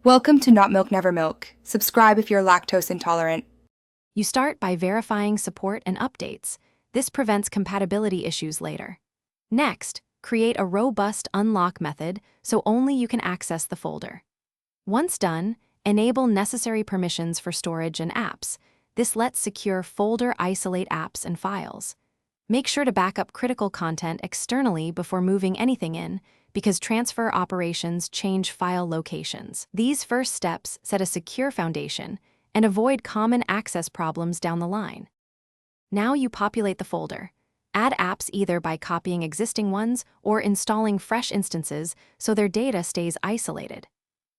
Welcome to Not Milk Never Milk. Subscribe if you're lactose intolerant. You start by verifying support and updates. This prevents compatibility issues later. Next, create a robust unlock method so only you can access the folder. Once done, enable necessary permissions for storage and apps. This lets secure folder isolate apps and files. Make sure to back up critical content externally before moving anything in, because transfer operations change file locations. These first steps set a secure foundation and avoid common access problems down the line. Now you populate the folder. Add apps either by copying existing ones or installing fresh instances so their data stays isolated.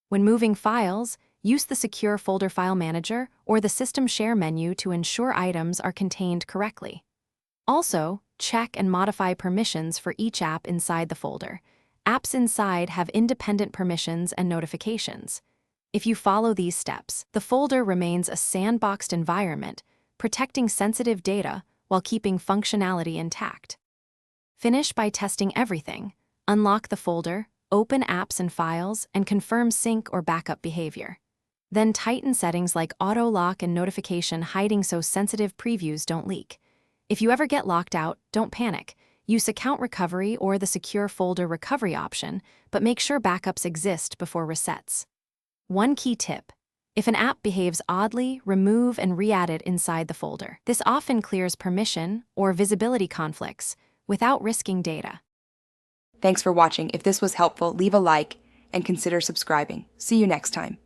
When moving files, use the Secure Folder File Manager or the System Share menu to ensure items are contained correctly. Also, check and modify permissions for each app inside the folder. Apps inside have independent permissions and notifications. If you follow these steps, the folder remains a sandboxed environment, protecting sensitive data while keeping functionality intact. Finish by testing everything. Unlock the folder, open apps and files, and confirm sync or backup behavior. Then tighten settings like auto lock and notification hiding so sensitive previews don't leak. If you ever get locked out, don't panic. Use Account Recovery or the Secure Folder Recovery option, but make sure backups exist before resets. One key tip: if an app behaves oddly, remove and re-add it inside the folder. This often clears permission or visibility conflicts without risking data. Thanks for watching. If this was helpful, leave a like and consider subscribing. See you next time.